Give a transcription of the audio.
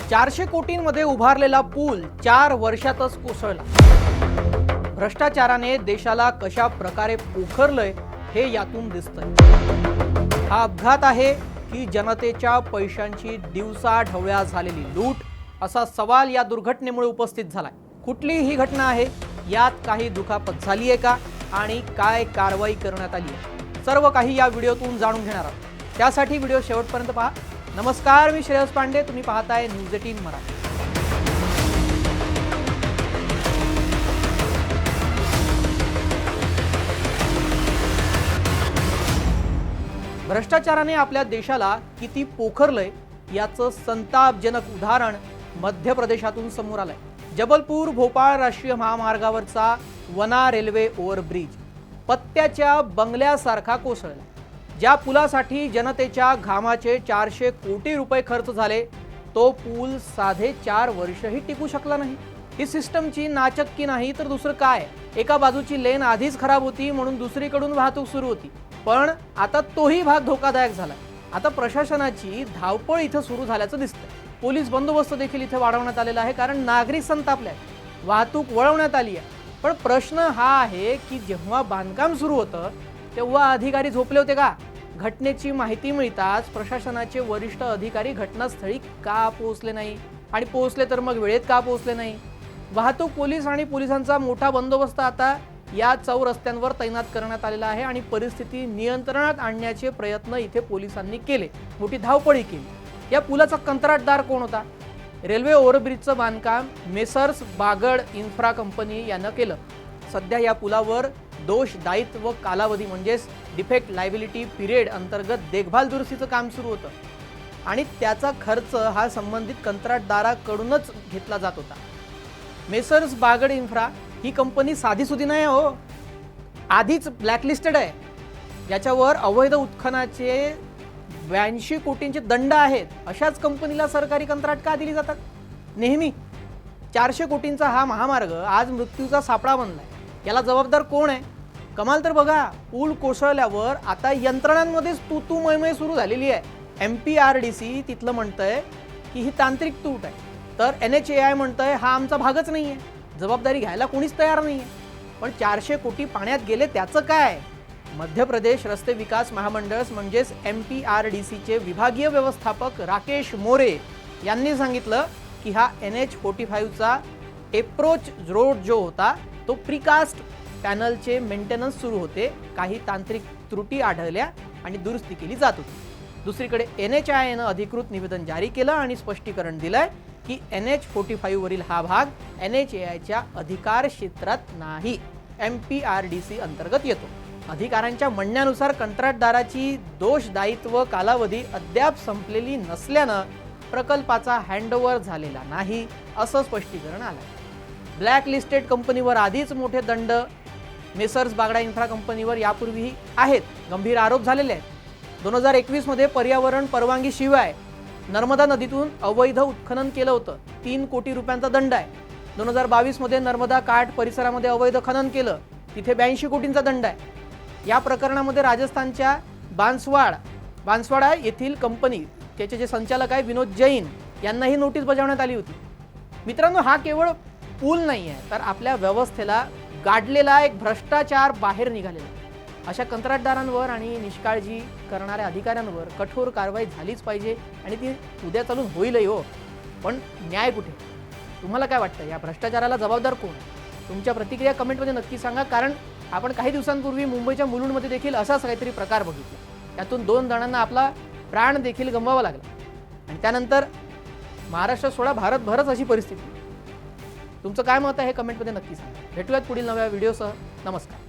400 कोटींमध्ये उभारलेला पूल 4 वर्षातच कोसळला। भ्रष्टाचाराने देशाला कशा प्रकारे पोखरलंय हे यातून दिसतंय। हा अपघात आहे की जनतेच्या पैशांची दिवसाढवळ्या झालेली लूट, असा सवाल या दुर्घटनेमुळे उपस्थित झालाय। कुठली ही घटना आहे, यात काही दुखापत झाली आहे का आणि काय कारवाई करण्यात आली आहे, सर्व काही या व्हिडिओतून जाणून घेणार आहोत। त्यासाठी व्हिडिओ शेवटपर्यंत पहा। नमस्कार, मी श्रेयस पांडे, तुम्ही पाहताय न्यूज 18 मराठी। भ्रष्टाचाराने आपल्या देशाला किती पोखरलंय याचं संतापजनक उदाहरण मध्य प्रदेशातून समोर आलंय। जबलपूर भोपाळ राष्ट्रीय महामार्गावरचा वना रेल्वे ओव्हरब्रिज पत्त्याच्या बंगल्यासारखा कोसळला। ज्या पुलासाठी जनतेच्या घामाचे 400 कोटी रुपये खर्च झाले, तो पूल साधे 4 वर्षही टिकू शकला नाही। ही सिस्टमची नाचक्की नाही तर दुसरं काय। एका बाजूची लेन आधीच खराब होती म्हणून दुसरीकडून वाहतूक सुरू होती, पण आता तोही भाग धोकादायक झाला। आता प्रशासनाची धावपळ इथं सुरू झाल्याचं दिसतंय। पोलीस बंदोबस्त देखील इथे वाढवण्यात आलेला आहे, कारण नागरिक संतापले आहेत, वाहतूक वळवण्यात आली आहे। पण प्रश्न हा आहे की जेव्हा बांधकाम सुरू होतं तेव्हा अधिकारी झोपले होते का? घटनेची माहिती मिळताच प्रशासनाचे वरिष्ठ अधिकारी घटनास्थळी का पोहोचले नाही, आणि पोहोचले तर मग वेळेत का पोहोचले नाही? वाहतूक पोलीस आणि पोलिसांचा मोठा बंदोबस्त आता या चौरस्त्यांवर तैनात करण्यात आलेला आहे आणि परिस्थिती नियंत्रणात आणण्याचे प्रयत्न इथे पोलिसांनी केले, मोठी धावपळी केली। या पुलाचा कंत्राटदार कोण होता? रेल्वे ओव्हरब्रिजचं बांधकाम मेसर्स बागड इन्फ्रा कंपनी यानं केलं। सध्या या पुलावर दोष दायित्व कालावधी म्हणजेच डिफेक्ट लायबिलिटी पिरियड अंतर्गत देखभाल दुरुस्तीचं काम सुरू होतं आणि त्याचा खर्च हा संबंधित कंत्राटदाराकडूनच घेतला जात होता। मेसर्स बागड इन्फ्रा ही कंपनी साधी सुधी नाही हो, आधीच ब्लॅकलिस्टेड आहे। याच्यावर अवैध उत्खननाचे 82 कोटींचे दंड आहेत। अशाच कंपनीला सरकारी कंत्राट का दिली जातात? नेहमी 400 कोटींचा हा महामार्ग आज मृत्यूचा सापळा बनलाय। याला जबाबदार कोण आहे? कमाल तर बघा, पूल कोसळल्यावर आता यंत्रणांमध्येच तू मय सुरू झालेली आहे। MPRDC तिथलं म्हणतंय की ही तांत्रिक तूट आहे, तर NHAI म्हणतंय हा आमचा भागच नाहीये, जबाबदारी घ्यायला कोणीच तयार नाहीये। पण 400 कोटी पाण्यात गेले त्याचं काय? मध्य प्रदेश रस्ते विकास महामंडळ म्हणजेच MPRDCचे विभागीय व्यवस्थापक राकेश मोरे यांनी सांगितलं की हा NH45चा अप्रोच रोड जो होता तो प्रीकास्ट पॅनलचे मेंटेनन्स सुरू होते, काही तांत्रिक त्रुटी आढळल्या आणि दुरुस्ती केली जात होती। दुसरीकडे NHAI ने अधिकृत निवेदन जारी केलं आणि स्पष्टीकरण दिलंय की NH45 वरील हा भाग NHAIच्या अधिकार क्षेत्रात नाही, MPRDC अंतर्गत येतो। अधिकाऱ्यांच्या म्हणण्यानुसार कंत्राटदाराची दोष दायित्व कालावधी अद्याप संपलेली नसल्यानं प्रकल्पाचा हँडओव्हर झालेला नाही, असं स्पष्टीकरण आलं। ब्लॅक लिस्टेड कंपनीवर आधीच मोठे दंड मेसर्स बागडा इन्फ्रा कंपनीवर यापूर्वीही आहेत, गंभीर आरोप झालेले आहेत। 2021 मध्ये पर्यावरण परवानगी शिवाय नर्मदा नदीतून अवैध उत्खनन केलं होतं, 3 कोटी रुपयांचा दंड आहे। 2022 मध्ये नर्मदा काठ परिसरामध्ये अवैध खनन केलं, तिथे 82 कोटींचा दंड आहे। या प्रकरणामध्ये राजस्थानच्या बांसवाडा येथील कंपनी त्याचे जे संचालक आहे विनोद जैन यांनाही नोटीस बजावण्यात आली होती। मित्रांनो, हा केवळ पूल नाही आहे, तर आपल्या व्यवस्थेला गाडलेला एक भ्रष्टाचार बाहेर निघालेला। अशा कंत्राटदारांवर आणि निष्काळजी करणाऱ्या अधिकाऱ्यांवर कठोर कारवाई झालीच पाहिजे आणि ती उद्या चालून होईलही हो। पण न्याय कुठे? तुम्हाला काय वाटतं, या भ्रष्टाचाराला जबाबदार कोण? तुमच्या प्रतिक्रिया कमेंटमध्ये नक्की सांगा, कारण आपण काही दिवसांपूर्वी मुंबईच्या मुलुंडमध्ये देखील असाच काहीतरी प्रकार बघितला। त्यातून 2 जणांना आपला प्राण देखील गमवावा लागला आणि त्यानंतर महाराष्ट्र सोडा भारतभरच अशी परिस्थिती। तुमचं काय मत आहे हे कमेंटमध्ये नक्की सांगा। भेटूयात पुढील नव्या व्हिडिओसह। नमस्कार।